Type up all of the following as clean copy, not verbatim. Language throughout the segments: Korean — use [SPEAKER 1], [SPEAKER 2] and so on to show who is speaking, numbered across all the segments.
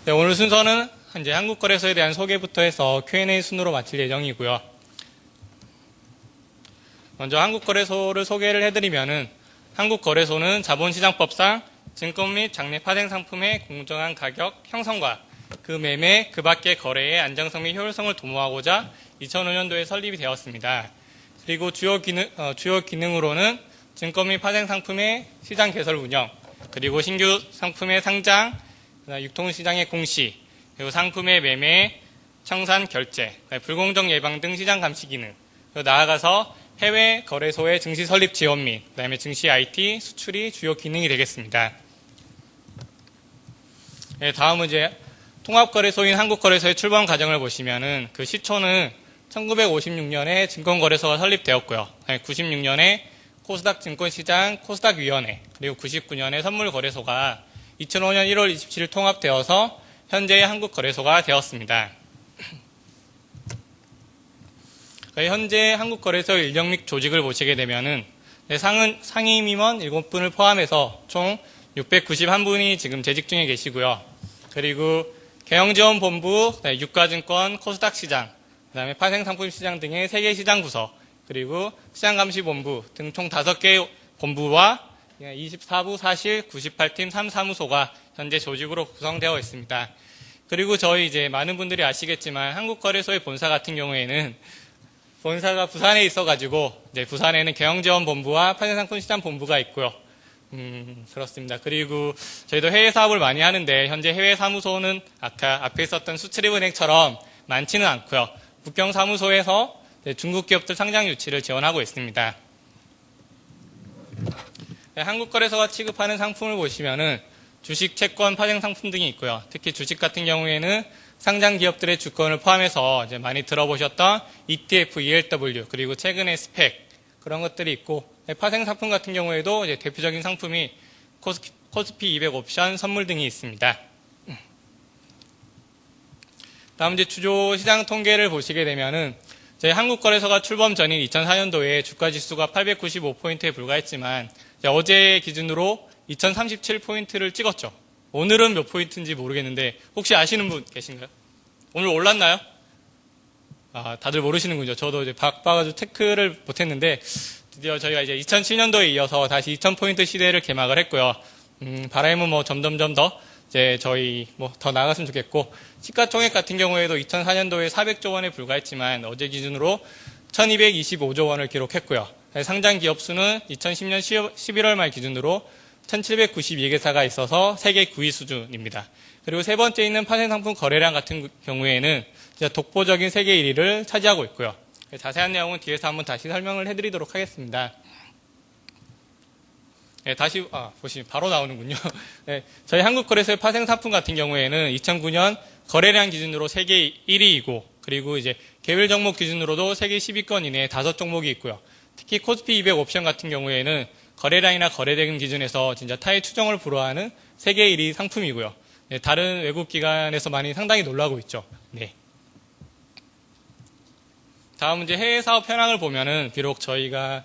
[SPEAKER 1] 네, 오늘 순서는 이제 한국거래소에 대한 소개부터 해서 Q&A 순으로 마칠 예정이고요. 먼저 한국거래소를 소개를 해드리면은 한국거래소는 자본시장법상 증권 및 장내 파생 상품의 공정한 가격 형성과 그 매매, 그 밖의 거래의 안정성 및 효율성을 도모하고자 2005년도에 설립이 되었습니다. 그리고 주요 기능으로는 증권 및 파생 상품의 시장 개설 운영, 그리고 신규 상품의 상장, 유통시장의 공시, 그리고 상품의 매매, 청산, 결제, 불공정 예방 등 시장 감시 기능, 그리고 나아가서 해외 거래소의 증시 설립 지원 및 그다음에 증시 IT 수출이 주요 기능이 되겠습니다. 네, 다음은 이제 통합거래소인 한국거래소의 출범 과정을 보시면은 그 시초는 1956년에 증권거래소가 설립되었고요. 96년에 코스닥 증권시장 코스닥위원회, 그리고 99년에 선물거래소가 2005년 1월 27일 통합되어서 현재의 한국거래소가 되었습니다. 현재 한국거래소 인력 및 조직을 보시게 되면은 상임임원 7분을 포함해서 총 691분이 지금 재직 중에 계시고요. 그리고 경영지원본부, 유가증권, 코스닥시장, 그다음에 파생상품시장 등의 3개 시장 부서, 그리고 시장감시본부 등 총 5개 본부와 24부 사실 98팀 3사무소가 현재 조직으로 구성되어 있습니다. 그리고 저희 이제 많은 분들이 아시겠지만 한국거래소의 본사 같은 경우에는 본사가 부산에 있어가지고 이제 부산에는 경영지원본부와 파생상품시장본부가 있고요. 그렇습니다. 그리고 저희도 해외 사업을 많이 하는데 현재 해외 사무소는 아까 앞에 있었던 수출입은행처럼 많지는 않고요. 북경 사무소에서 중국 기업들 상장 유치를 지원하고 있습니다. 한국거래소가 취급하는 상품을 보시면은 주식, 채권, 파생 상품 등이 있고요. 특히 주식 같은 경우에는 상장 기업들의 주권을 포함해서 이제 많이 들어보셨던 ETF, ELW, 그리고 최근에 스펙 그런 것들이 있고, 파생 상품 같은 경우에도 이제 대표적인 상품이 코스피 200 옵션, 선물 등이 있습니다. 다음 이제 주요 시장 통계를 보시게 되면은 저희 한국거래소가 출범 전인 2004년도에 주가 지수가 895포인트에 불과했지만 어제 기준으로 2037포인트를 찍었죠. 오늘은 몇 포인트인지 모르겠는데 혹시 아시는 분 계신가요? 오늘 올랐나요? 아, 다들 모르시는군요. 저도 이제 바빠가지고 체크를 못했는데 드디어 저희가 이제 2007년도에 이어서 다시 2000포인트 시대를 개막을 했고요. 바람은 뭐 점점점 더 이제 저희 뭐 더 나갔으면 좋겠고, 시가총액 같은 경우에도 2004년도에 400조 원에 불과했지만 어제 기준으로 1225조 원을 기록했고요. 상장 기업 수는 2010년 11월 말 기준으로 1792개사가 있어서 세계 9위 수준입니다. 그리고 세 번째 있는 파생상품 거래량 같은 경우에는 독보적인 세계 1위를 차지하고 있고요. 자세한 내용은 뒤에서 한번 다시 설명을 해드리도록 하겠습니다. 네, 다시 보시면 바로 나오는군요. 네, 저희 한국거래소의 파생상품 같은 경우에는 2009년 거래량 기준으로 세계 1위이고, 그리고 이제 개별 종목 기준으로도 세계 10위권 이내에 5종목이 있고요. 특히 코스피 200 옵션 같은 경우에는 거래량이나 거래대금 기준에서 진짜 타의 추종을 불허하는 세계 1위 상품이고요. 네, 다른 외국 기관에서 많이 상당히 놀라고 있죠. 네. 다음 이제 해외 사업 현황을 보면은 비록 저희가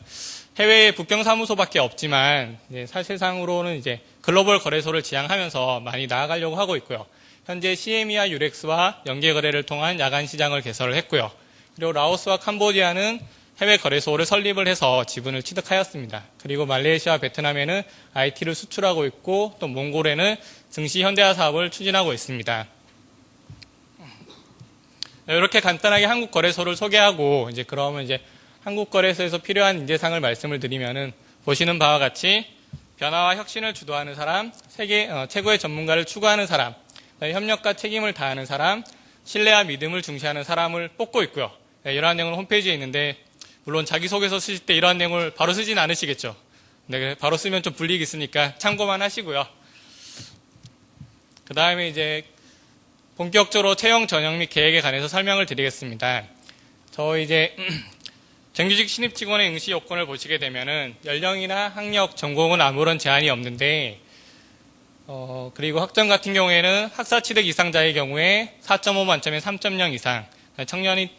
[SPEAKER 1] 해외에 북경 사무소밖에 없지만 사실상으로는 이제 글로벌 거래소를 지향하면서 많이 나아가려고 하고 있고요. 현재 CME와 유렉스와 연계 거래를 통한 야간 시장을 개설을 했고요. 그리고 라오스와 캄보디아는 해외 거래소를 설립을 해서 지분을 취득하였습니다. 그리고 말레이시아와 베트남에는 IT를 수출하고 있고, 또 몽골에는 증시 현대화 사업을 추진하고 있습니다. 이렇게 간단하게 한국 거래소를 소개하고 이제 그러면 이제 한국 거래소에서 필요한 인재상을 말씀을 드리면은 보시는 바와 같이 변화와 혁신을 주도하는 사람, 세계 최고의 전문가를 추구하는 사람, 협력과 책임을 다하는 사람, 신뢰와 믿음을 중시하는 사람을 뽑고 있고요. 이러한 내용은 홈페이지에 있는데 물론 자기소개서 쓰실 때 이러한 내용을 바로 쓰진 않으시겠죠. 네, 바로 쓰면 좀 불이익이 있으니까 참고만 하시고요. 그 다음에 이제 본격적으로 채용 전형 및 계획에 관해서 설명을 드리겠습니다. 저 이제 정규직 신입 직원의 응시 요건을 보시게 되면은 연령이나 학력, 전공은 아무런 제한이 없는데, 그리고 학점 같은 경우에는 학사 취득 이상자의 경우에 4.5 만점에 3.0 이상, 청년이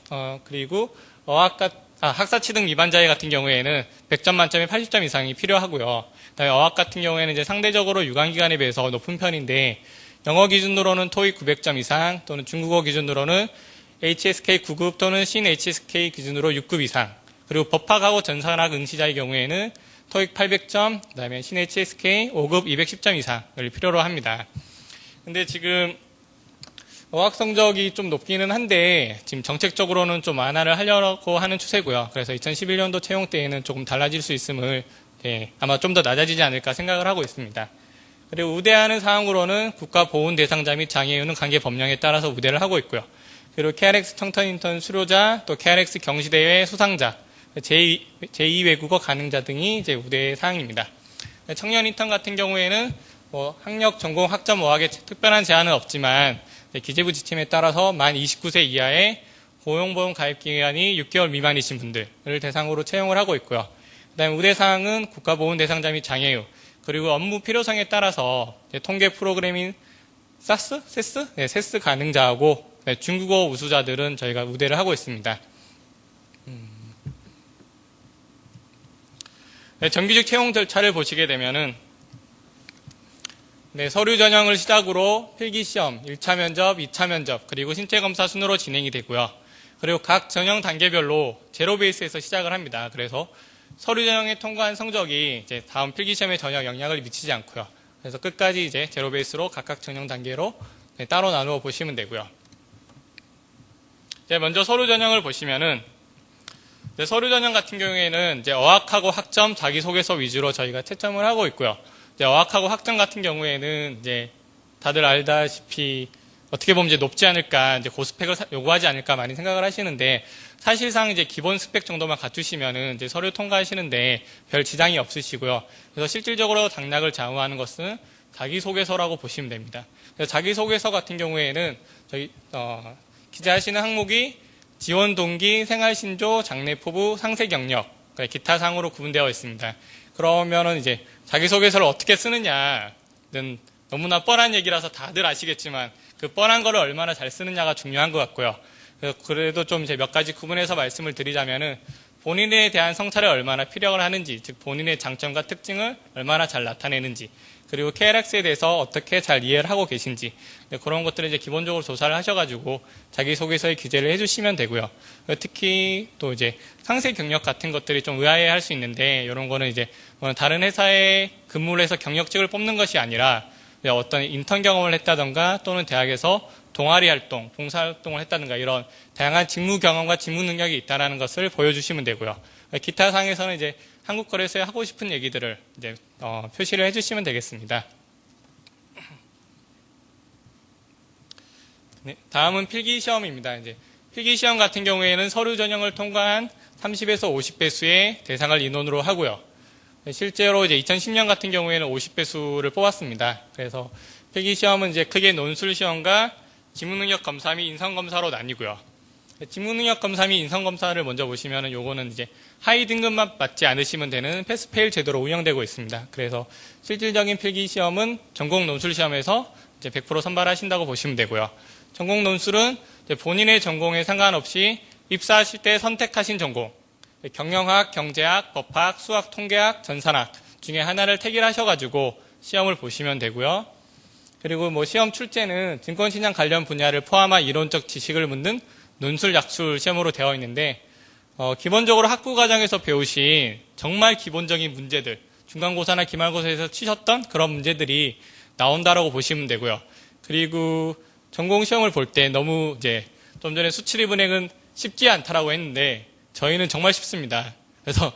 [SPEAKER 1] 그리고 학사 취득 미반자의 같은 경우에는 100점 만점에 80점 이상이 필요하고요. 그다음에 어학 같은 경우에는 이제 상대적으로 유관기관에 비해서 높은 편인데 영어 기준으로는 토익 900점 이상 또는 중국어 기준으로는 HSK 9급 또는 신 HSK 기준으로 6급 이상, 그리고 법학하고 전산학 응시자의 경우에는 토익 800점, 그다음에 신 HSK 5급 210점 이상을 필요로 합니다. 근데 지금 어학 성적이 좀 높기는 한데 지금 정책적으로는 좀 완화를 하려고 하는 추세고요. 그래서 2011년도 채용 때에는 조금 달라질 수 있음을 아마 좀 더 낮아지지 않을까 생각을 하고 있습니다. 그리고 우대하는 사항으로는 국가보훈 대상자 및 장애인은 관계 법령에 따라서 우대를 하고 있고요. 그리고 KRX 청년 인턴 수료자, 또 KRX 경시대회 수상자, 제2 외국어 가능자 등이 이제 우대 사항입니다. 청년 인턴 같은 경우에는 학력, 전공, 학점, 어학에 특별한 제한은 없지만 기재부 지침에 따라서 만 29세 이하의 고용보험 가입 기간이 6개월 미만이신 분들을 대상으로 채용을 하고 있고요. 그다음에 우대 사항은 국가보훈 대상자 및 장애우, 그리고 업무 필요성에 따라서 통계 프로그래밍 세스 가능자하고 중국어 우수자들은 저희가 우대를 하고 있습니다. 정규직 채용 절차를 보시게 되면은 서류 전형을 시작으로 필기시험, 1차 면접, 2차 면접, 그리고 신체검사 순으로 진행이 되고요. 그리고 각 전형 단계별로 제로 베이스에서 시작을 합니다. 그래서 서류 전형에 통과한 성적이 이제 다음 필기시험에 전혀 영향을 미치지 않고요. 그래서 끝까지 이제 제로 베이스로 각각 전형 단계로 따로 나누어 보시면 되고요. 이제 먼저 서류 전형을 보시면은 서류 전형 같은 경우에는 이제 어학하고 학점, 자기소개서 위주로 저희가 채점을 하고 있고요. 이제 어학하고 학점 같은 경우에는 이제 다들 알다시피 어떻게 보면 이제 높지 않을까, 이제 고스펙을 요구하지 않을까 많이 생각을 하시는데, 사실상 이제 기본 스펙 정도만 갖추시면은 이제 서류 통과하시는데 별 지장이 없으시고요. 그래서 실질적으로 당락을 좌우하는 것은 자기소개서라고 보시면 됩니다. 그래서 자기소개서 같은 경우에는 저희 기재하시는 항목이 지원 동기, 생활신조, 장래포부, 상세 경력, 기타 사항으로 구분되어 있습니다. 그러면은 이제 자기소개서를 어떻게 쓰느냐는 너무나 뻔한 얘기라서 다들 아시겠지만 그 뻔한 거를 얼마나 잘 쓰느냐가 중요한 것 같고요. 그래도 좀 이제 몇 가지 구분해서 말씀을 드리자면은 본인에 대한 성찰을 얼마나 피력을 하는지, 즉 본인의 장점과 특징을 얼마나 잘 나타내는지, 그리고 KRX에 대해서 어떻게 잘 이해를 하고 계신지, 그런 것들을 이제 기본적으로 조사를 하셔가지고 자기소개서에 기재를 해주시면 되고요. 특히 또 이제 상세 경력 같은 것들이 좀 의아해 할 수 있는데, 이런 거는 이제 다른 회사에 근무를 해서 경력직을 뽑는 것이 아니라 어떤 인턴 경험을 했다던가 또는 대학에서 동아리 활동, 봉사활동을 했다든가 이런 다양한 직무 경험과 직무 능력이 있다는 것을 보여주시면 되고요. 기타 사항에서는 이제 한국거래소에 하고 싶은 얘기들을 이제 표시를 해주시면 되겠습니다. 네, 다음은 필기시험입니다. 이제 필기시험 같은 경우에는 서류 전형을 통과한 30에서 50배수의 대상을 인원으로 하고요. 실제로 이제 2010년 같은 경우에는 50배수를 뽑았습니다. 그래서 필기시험은 이제 크게 논술시험과 지문능력 검사 및 인성검사로 나뉘고요. 지문능력 검사 및 인성검사를 먼저 보시면은 요거는 이제 하위 등급만 맞지 않으시면 되는 패스페일 제도로 운영되고 있습니다. 그래서 실질적인 필기시험은 전공 논술시험에서 이제 100% 선발하신다고 보시면 되고요. 전공 논술은 이제 본인의 전공에 상관없이 입사하실 때 선택하신 전공, 경영학, 경제학, 법학, 수학, 통계학, 전산학 중에 하나를 택일하셔가지고 시험을 보시면 되고요. 그리고 뭐 시험 출제는 증권시장 관련 분야를 포함한 이론적 지식을 묻는 논술, 약술 시험으로 되어 있는데, 기본적으로 학부 과정에서 배우신 정말 기본적인 문제들, 중간고사나 기말고사에서 치셨던 그런 문제들이 나온다라고 보시면 되고요. 그리고 전공 시험을 볼 때 너무 이제 좀 전에 수출입은행은 쉽지 않다라고 했는데 저희는 정말 쉽습니다. 그래서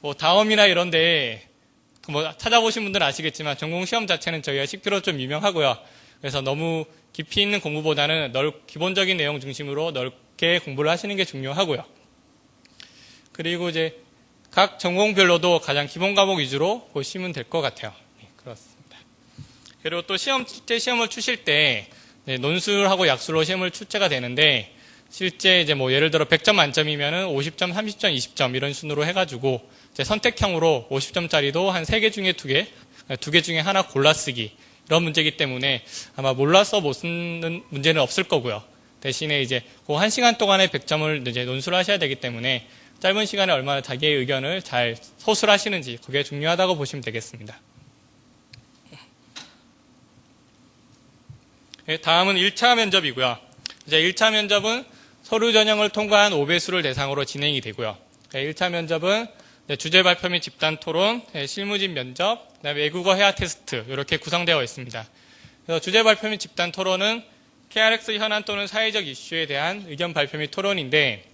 [SPEAKER 1] 뭐 다음이나 이런데 뭐 찾아보신 분들은 아시겠지만 전공 시험 자체는 저희가 10kg 좀 유명하고요. 그래서 너무 깊이 있는 공부보다는 기본적인 내용 중심으로 넓게 공부를 하시는 게 중요하고요. 그리고 이제 각 전공별로도 가장 기본 과목 위주로 보시면 될 것 같아요. 네, 그렇습니다. 그리고 또 실제 시험을 추실 때 논술하고 약술로 시험을 출제가 되는데, 실제 이제 뭐 예를 들어 100점 만점이면은 50점, 30점, 20점 이런 순으로 해가지고 이제 선택형으로 50점짜리도 한 3개 중에 2개, 2개 중에 하나 골라쓰기 이런 문제이기 때문에 아마 몰라서 못 쓰는 문제는 없을 거고요. 대신에 이제 그 1시간 동안에 100점을 이제 논술을 하셔야 되기 때문에 짧은 시간에 얼마나 자기의 의견을 잘 서술하시는지 그게 중요하다고 보시면 되겠습니다. 네, 다음은 1차 면접이고요. 이제 1차 면접은 서류 전형을 통과한 5배수를 대상으로 진행이 되고요. 1차 면접은 주제 발표 및 집단 토론, 실무진 면접, 그다음에 외국어 회화 테스트 이렇게 구성되어 있습니다. 그래서 주제 발표 및 집단 토론은 KRX 현안 또는 사회적 이슈에 대한 의견 발표 및 토론인데,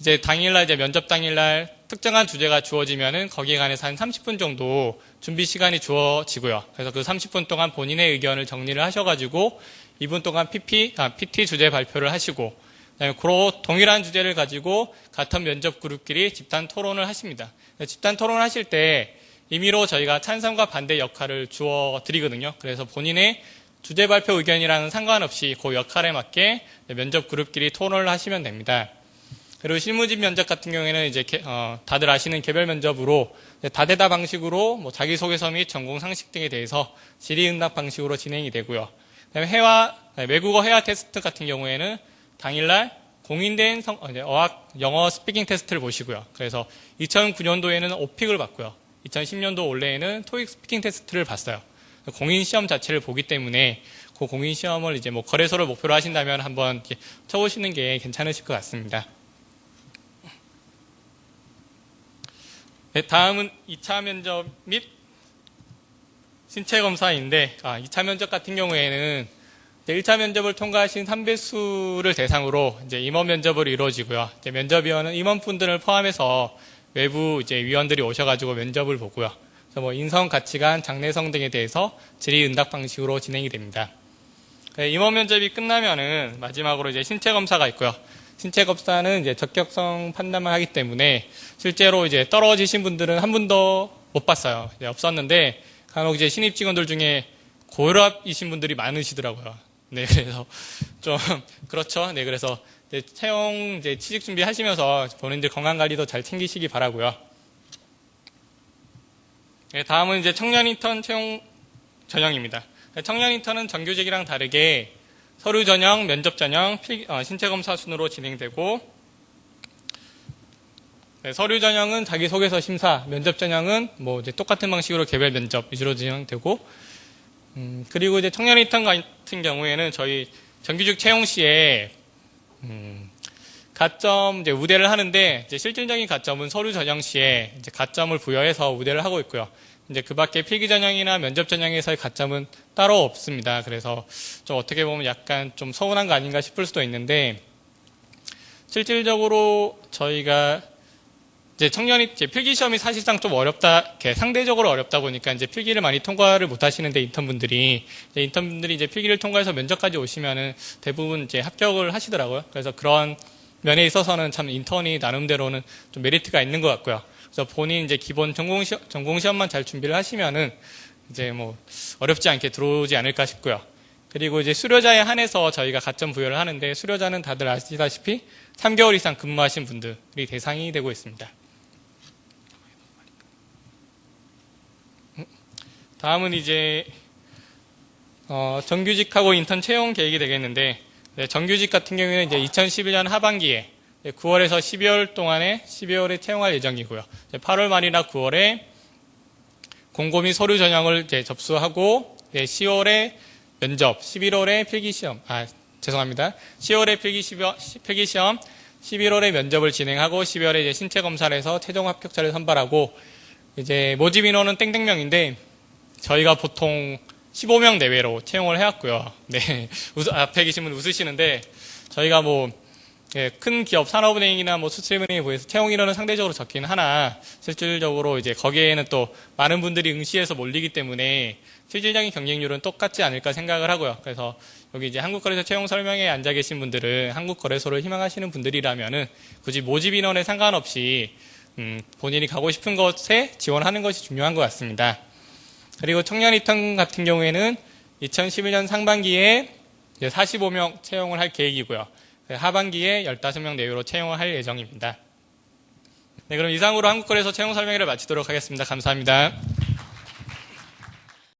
[SPEAKER 1] 이제 당일날, 이제 면접 당일날 특정한 주제가 주어지면은 거기에 관해서 한 30분 정도 준비 시간이 주어지고요. 그래서 그 30분 동안 본인의 의견을 정리를 하셔가지고 2분 동안 PT 주제 발표를 하시고, 그다음에 동일한 주제를 가지고 같은 면접 그룹끼리 집단 토론을 하십니다. 집단 토론을 하실 때 임의로 저희가 찬성과 반대 역할을 주어 드리거든요. 그래서 본인의 주제 발표 의견이랑은 상관없이 그 역할에 맞게 면접 그룹끼리 토론을 하시면 됩니다. 그리고 실무진 면접 같은 경우에는 이제 다들 아시는 개별 면접으로 다대다 방식으로 뭐 자기소개서 및 전공 상식 등에 대해서 질의응답 방식으로 진행이 되고요. 그다음에 외국어 회화 테스트 같은 경우에는 당일날 공인된 영어 스피킹 테스트를 보시고요. 그래서 2009년도에는 오픽을 봤고요. 2010년도 올해에는 토익 스피킹 테스트를 봤어요. 공인 시험 자체를 보기 때문에 그 공인 시험을 이제 뭐 거래소를 목표로 하신다면 한번 쳐보시는 게 괜찮으실 것 같습니다. 네, 다음은 2차 면접 및 신체 검사인데, 2차 면접 같은 경우에는 1차 면접을 통과하신 3배수를 대상으로 이제 임원 면접으로 이루어지고요. 이제 면접위원은 임원분들을 포함해서 외부 이제 위원들이 오셔가지고 면접을 보고요. 그래서 뭐 인성, 가치관, 장래성 등에 대해서 질의응답 방식으로 진행이 됩니다. 네, 임원 면접이 끝나면은 마지막으로 이제 신체 검사가 있고요. 신체 검사는 이제 적격성 판단만 하기 때문에 실제로 이제 떨어지신 분들은 한 분도 못 봤어요. 없었는데 간혹 이제 신입 직원들 중에 고혈압이신 분들이 많으시더라고요. 네, 그래서 좀 그렇죠. 네, 그래서 이제 채용 이제 취직 준비하시면서 본인들 건강 관리도 잘 챙기시기 바라고요. 네, 다음은 이제 청년 인턴 채용 전형입니다. 청년 인턴은 정규직이랑 다르게 서류 전형, 면접 전형, 신체 검사 순으로 진행되고, 네, 서류 전형은 자기소개서 심사, 면접 전형은 뭐 이제 똑같은 방식으로 개별 면접 위주로 진행되고, 그리고 이제 청년 인턴 같은 경우에는 저희 정규직 채용 시에 가점 이제 우대를 하는데, 이제 실질적인 가점은 서류 전형 시에 이제 가점을 부여해서 우대를 하고 있고요. 이제 그 밖에 필기 전형이나 면접 전형에서의 가점은 따로 없습니다. 그래서 좀 어떻게 보면 약간 좀 서운한 거 아닌가 싶을 수도 있는데, 실질적으로 저희가 이제 필기 시험이 사실상 좀 어렵다, 상대적으로 어렵다 보니까 이제 필기를 많이 통과를 못 하시는데 인턴분들이 이제 필기를 통과해서 면접까지 오시면은 대부분 이제 합격을 하시더라고요. 그래서 그런 면에 있어서는 참 인턴이 나름대로는 좀 메리트가 있는 것 같고요. 그래서 본인 이제 기본 전공 시험만 잘 준비를 하시면은 이제 뭐 어렵지 않게 들어오지 않을까 싶고요. 그리고 이제 수료자에 한해서 저희가 가점 부여를 하는데, 수료자는 다들 아시다시피 3개월 이상 근무하신 분들이 대상이 되고 있습니다. 다음은 이제 정규직하고 인턴 채용 계획이 되겠는데, 네, 정규직 같은 경우에는 이제 2011년 하반기에 9월에서 12월에 채용할 예정이고요. 8월 말이나 9월에 공고 및 서류 전형을 이제 접수하고, 10월에 면접, 11월에 필기시험, 10월에 필기시험, 11월에 면접을 진행하고 12월에 이제 신체 검사를 해서 최종 합격자를 선발하고, 이제 모집 인원은 땡땡명인데 저희가 보통 15명 내외로 채용을 해왔고요. 네, 앞에 계신 분 웃으시는데, 저희가 뭐 큰 기업 산업은행이나 뭐 수출은행에 비해서 채용 인원은 상대적으로 적긴 하나, 실질적으로 이제 거기에는 또 많은 분들이 응시해서 몰리기 때문에 실질적인 경쟁률은 똑같지 않을까 생각을 하고요. 그래서 여기 이제 한국거래소 채용 설명회에 앉아 계신 분들은 한국거래소를 희망하시는 분들이라면은 굳이 모집 인원에 상관없이 본인이 가고 싶은 곳에 지원하는 것이 중요한 것 같습니다. 그리고 청년 인턴 같은 경우에는 2011년 상반기에 45명 채용을 할 계획이고요. 하반기에 15명 내외로 채용을 할 예정입니다. 네, 그럼 이상으로 한국거래소 채용 설명회를 마치도록 하겠습니다. 감사합니다.